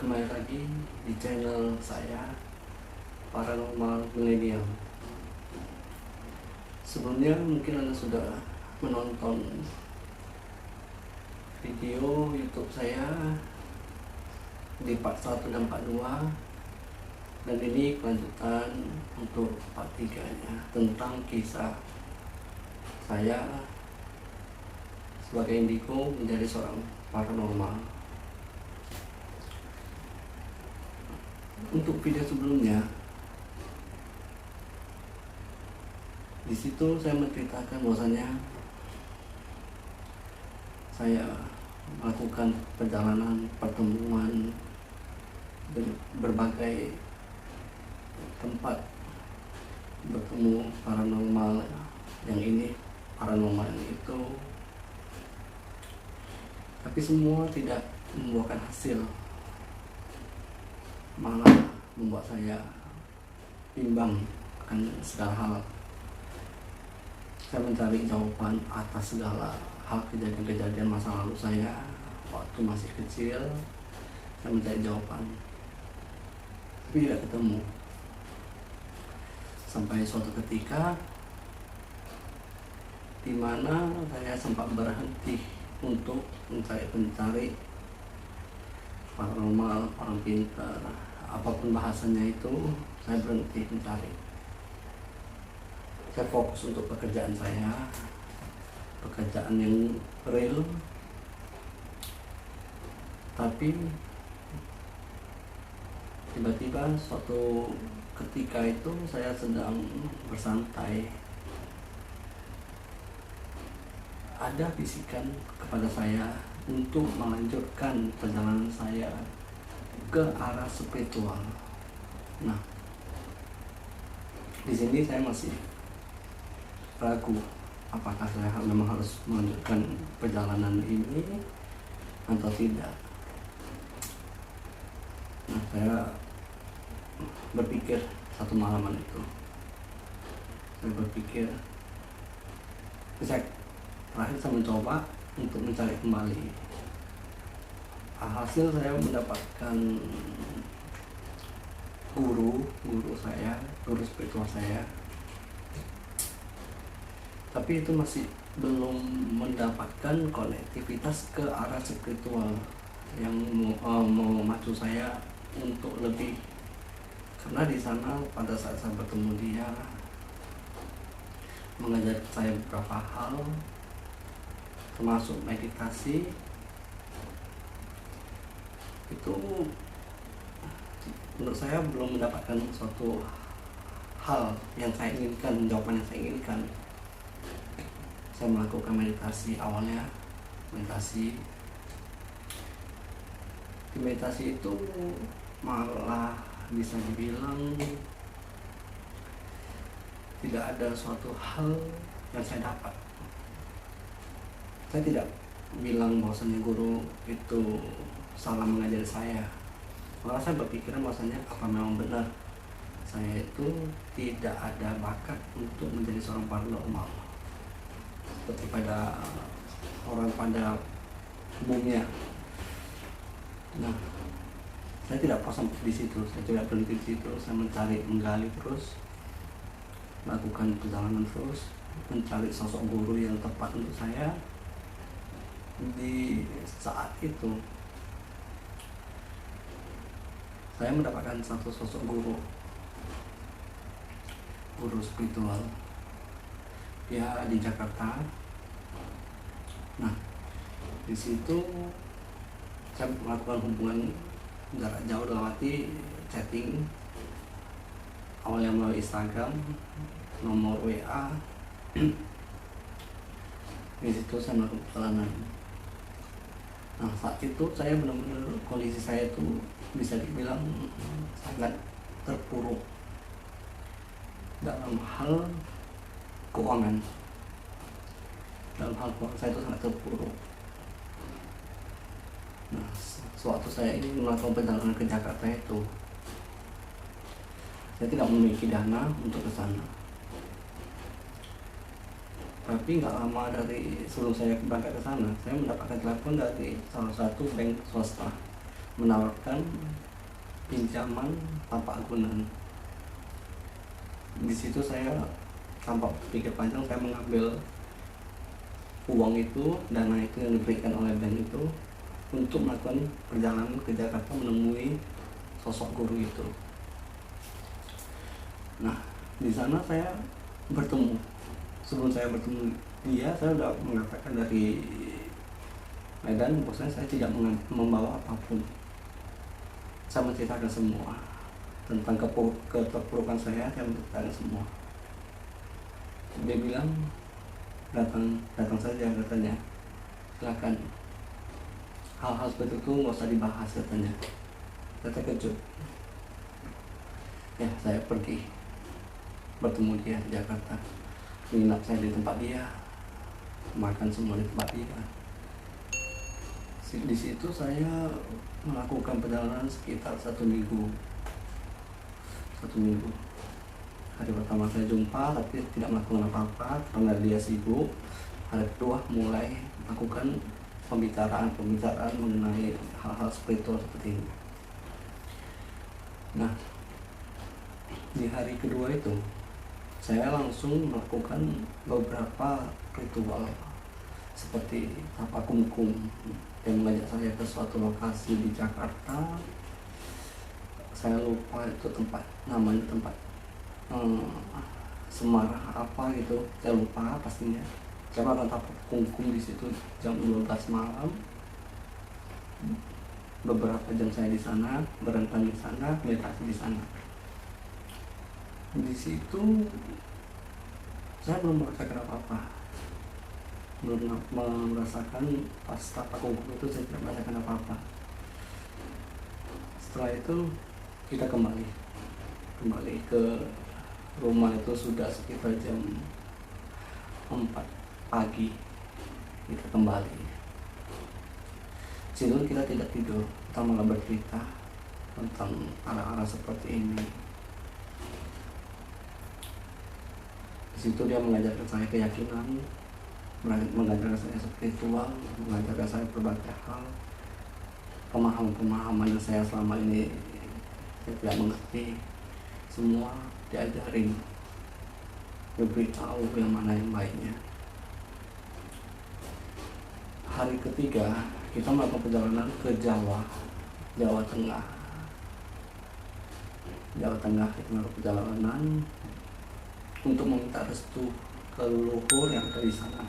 kembali lagi di channel saya Paranormal Millennial. Sebelumnya mungkin Anda sudah menonton video YouTube saya di part 1 dan part 2, dan ini kelanjutan untuk part 3 nya tentang kisah saya sebagai indigo menjadi seorang paranormal. Untuk video sebelumnya, di situ saya menceritakan bahwasanya saya melakukan perjalanan pertemuan berbagai tempat bertemu paranormal, yang ini paranormal itu, tapi semua tidak membuahkan hasil, malah membuat saya bimbang akan segala hal. Saya mencari jawaban atas segala hal kejadian-kejadian masa lalu saya waktu masih kecil. Saya mencari jawaban, tapi tidak ketemu. Sampai suatu ketika di mana saya sempat berhenti untuk mencari paranormal, orang pintar, apapun bahasanya itu, saya berhenti mencari. Saya fokus untuk pekerjaan saya, pekerjaan yang real. Tapi tiba-tiba suatu ketika itu saya sedang bersantai, ada bisikan kepada saya untuk melanjutkan perjalanan saya ke arah spiritual. Nah, di sini saya masih ragu apakah saya memang harus melanjutkan perjalanan ini atau tidak. Nah, saya berpikir satu malaman itu, terakhir saya mencoba untuk mencari kembali. Hasil saya mendapatkan guru spiritual saya, tapi itu masih belum mendapatkan konektivitas ke arah spiritual yang mau memacu saya untuk lebih. Karena di sana pada saat saya bertemu dia, mengajar saya beberapa hal, termasuk meditasi. Itu menurut saya belum mendapatkan suatu hal yang saya inginkan, jawaban yang saya inginkan. Saya melakukan meditasi, awalnya meditasi. Di meditasi itu malah bisa dibilang tidak ada suatu hal yang saya dapat. Saya tidak bilang bahwasanya guru itu salah mengajari saya, malah saya berpikiran bahwasanya apa memang benar saya itu tidak ada bakat untuk menjadi seorang paranormal seperti pada orang pada umumnya. Nah, saya tidak puas sampai di situ, saya tidak berhenti di situ. Saya menggali terus, melakukan perjalanan terus, mencari sosok guru yang tepat untuk saya. Di saat itu saya mendapatkan satu sosok guru spiritual. Dia di Jakarta. Nah, di situ saya melakukan hubungan jarak jauh lewati chatting, awalnya melalui Instagram, nomor WA. Di situ saya melakukan perjalanan. Nah, saat itu saya benar-benar, kondisi saya itu bisa dibilang sangat terpuruk dalam hal keuangan. Saya itu sangat terpuruk. Nah, sewaktu saya ini melakukan perjalanan ke Jakarta itu, saya tidak memiliki dana untuk ke sana. Tapi nggak lama dari sebelum saya berangkat ke sana, saya mendapatkan telepon dari salah satu bank swasta menawarkan pinjaman tanpa agunan. Di situ saya tanpa pikir panjang, saya mengambil uang itu, dana itu yang diberikan oleh bank itu untuk melakukan perjalanan ke Jakarta menemui sosok guru itu. Nah, di sana saya bertemu. Sebelum saya bertemu dia, saya sudah mengatakan dari Medan bahwasanya saya tidak membawa apapun. Saya menceritakan semua tentang keterpurukan saya menceritakan semua. Dia bilang, datang saja katanya, silakan, hal-hal seperti itu nggak usah dibahas katanya. Saya terkejut. Ya, saya pergi bertemu dia di Jakarta, menginap saya di tempat dia, makan semua di tempat dia. Di situ saya melakukan perjalanan sekitar 1 minggu. Hari pertama saya jumpa tapi tidak melakukan apa-apa karena dia sibuk. Hari kedua mulai melakukan pembicaraan mengenai hal-hal spiritual seperti ini. Nah, di hari kedua itu saya langsung melakukan beberapa ritual seperti tapa kungkung yang mengajak saya ke suatu lokasi di Jakarta. Saya lupa itu namanya tempat Semarang apa gitu, saya lupa pastinya. Saya melakukan tapa kungkung di situ jam 12 malam. Beberapa jam saya di sana, berentang di sana, meditasi di sana. Di situ saya belum merasakan apa-apa, belum merasakan pas tapa kungkung itu, saya tidak merasakan apa-apa. Setelah itu kita kembali ke rumah itu sudah sekitar jam 4 pagi. Kita kembali. Situ kita tidak tidur, kita malah bercerita tentang arah-arah seperti ini. Di situ dia mengajarkan saya keyakinan, mengajarkan saya spiritual, mengajarkan saya berbagai hal, pemahaman yang saya selama ini saya tidak mengerti, semua diajarin, diberitahu yang mana yang baiknya. Hari ketiga kita melakukan perjalanan ke Jawa Tengah. Kita melakukan perjalanan untuk meminta restu ke leluhur yang ada di sana.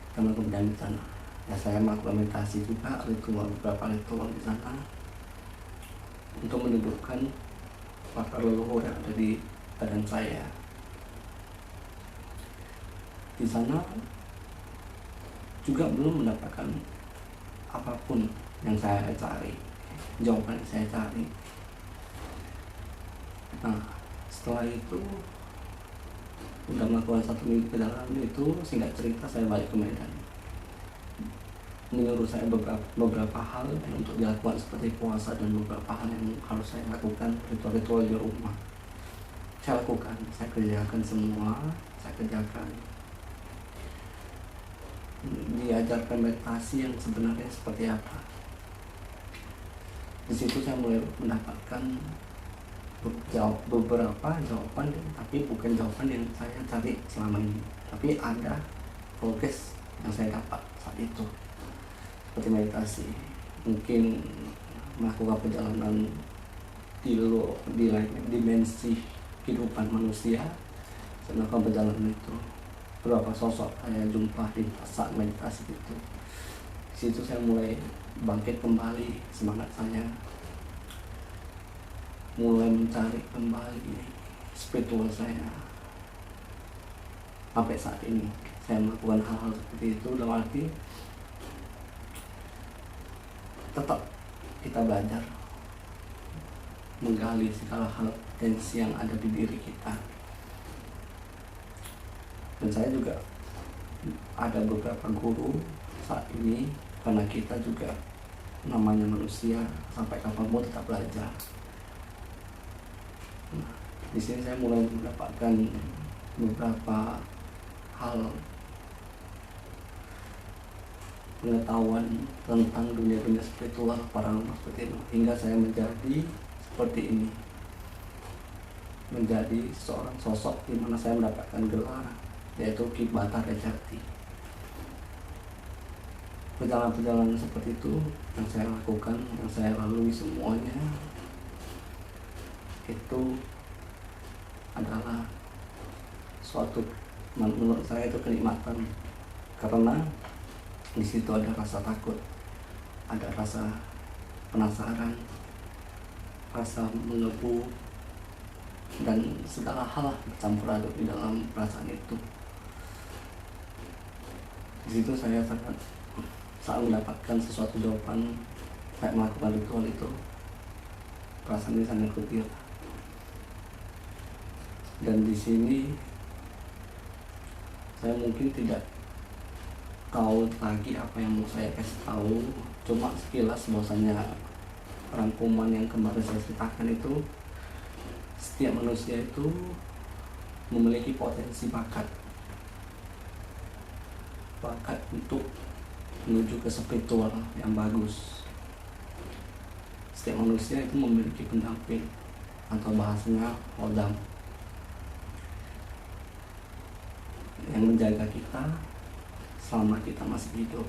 Kita melakukan perjalanan di sana. Ya, saya melakukan meditasi juga, beberapa ritual di sana untuk menundukkan para leluhur yang ada di badan saya. Di sana juga belum mendapatkan apapun yang saya cari, jawaban yang saya cari. Nah, setelah itu udah melakukan 1 minggu perjalanan itu, singkat cerita saya balik ke Medan. Menurut saya beberapa hal yang untuk dilakukan seperti puasa dan beberapa hal yang harus saya lakukan, ritual-ritual di rumah saya lakukan, saya kerjakan semua, diajarkan meditasi yang sebenarnya seperti apa. Di situ saya mulai mendapatkan beberapa jawaban, tapi bukan jawaban yang saya cari selama ini, tapi ada progres yang saya dapat saat itu. Seperti meditasi, mungkin melakukan perjalanan di dimensi kehidupan manusia. Saya melakukan perjalanan itu, beberapa sosok saya jumpa di saat meditasi itu. Di situ saya mulai bangkit kembali semangat saya, mulai mencari kembali spiritual saya. Sampai saat ini saya melakukan hal-hal seperti itu, dalam arti tetap kita belajar menggali segala hal potensi yang ada di diri kita. Dan saya juga ada beberapa guru saat ini, karena kita juga namanya manusia, sampai kapanpun tetap belajar. Nah, di sini saya mulai mendapatkan beberapa hal pengetahuan tentang dunia-dunia spiritual paranormal seperti itu, hingga saya menjadi seperti ini, menjadi seorang sosok di mana saya mendapatkan gelar yaitu Ki Batara Jati. Perjalanan-perjalanan seperti itu yang saya lakukan, yang saya lalui semuanya itu adalah suatu, menurut saya itu kenikmatan, karena di situ ada rasa takut, ada rasa penasaran, rasa mengebu, dan segala hal bercampur aduk di dalam perasaan itu. Di situ saya sangat mendapatkan sesuatu jawaban, saya melakukan ritual itu, perasaan ini sangat kutil. Dan di sini saya mungkin tidak tahu lagi apa yang mau saya kasih tahu, cuma sekilas bahwasanya rangkuman yang kemarin saya ceritakan itu, setiap manusia itu memiliki potensi bakat untuk menuju ke spiritual yang bagus. Setiap manusia itu memiliki pendamping, atau bahasanya hodam, yang menjaga kita selama kita masih hidup.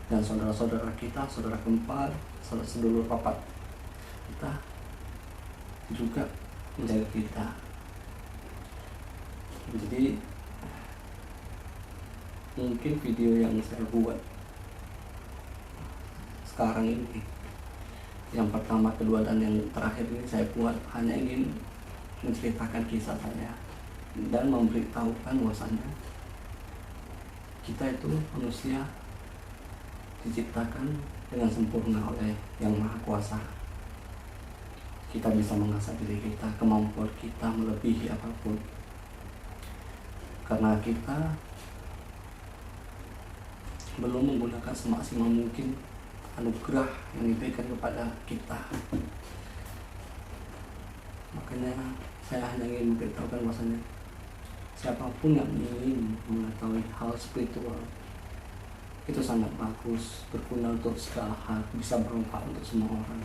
Dan saudara-saudara kita, saudara kembar, saudara sedulur papat kita juga menjaga kita. Jadi mungkin video yang saya buat sekarang ini, yang pertama, kedua, dan yang terakhir ini saya buat hanya ingin menceritakan kisah saya dan memberitahukan bahwasannya kita itu manusia diciptakan dengan sempurna oleh Yang Maha Kuasa. Kita bisa mengasah diri kita, kemampuan kita melebihi apapun, karena kita belum menggunakan semaksimal mungkin anugerah yang diberikan kepada kita. Makanya saya hanya ingin memberitahukan bahwasanya siapapun yang ingin mengetahui hal spiritual itu sangat bagus, berguna untuk segala hal, bisa bermanfaat untuk semua orang.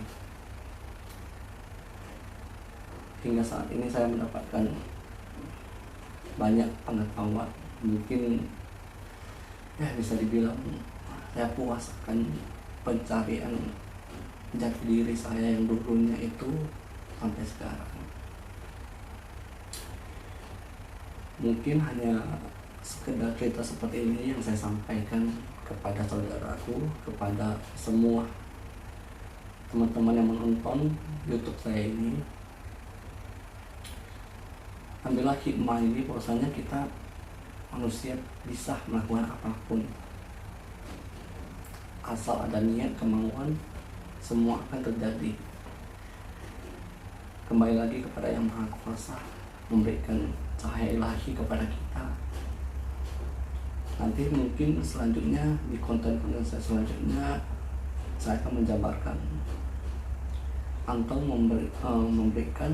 Hingga saat ini saya mendapatkan banyak pengetahuan, mungkin ya bisa dibilang saya puas akan pencarian jati diri saya yang dulunya itu sampai sekarang. Mungkin hanya sekedar cerita seperti ini yang saya sampaikan kepada saudaraku, kepada semua teman-teman yang menonton YouTube saya ini. Ambillah hikmah ini bahwasanya kita manusia bisa melakukan apapun, asal ada niat, kemauan, semua akan terjadi. Kembali lagi kepada Yang Maha Kuasa memberikan cahaya ilahi kepada kita. Nanti mungkin selanjutnya di konten-konten saya selanjutnya saya akan menjabarkan atau memberikan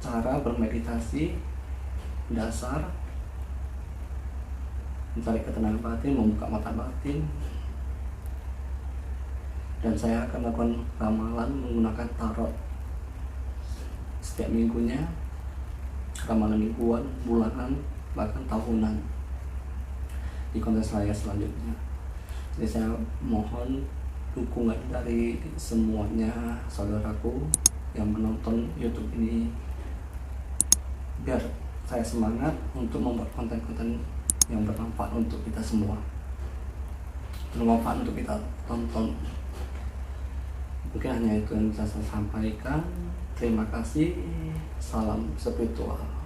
cara bermeditasi dasar, mencari ketenangan batin, membuka mata batin, dan saya akan melakukan ramalan menggunakan tarot setiap minggunya, ramalan mingguan, bulanan, bahkan tahunan di konten saya selanjutnya. Jadi saya mohon dukungan dari semuanya saudaraku yang menonton YouTube ini, biar saya semangat untuk membuat konten-konten yang bermanfaat untuk kita semua, bermanfaat untuk kita tonton. Mungkin hanya itu yang bisa saya sampaikan. Terima kasih. Salam spiritual.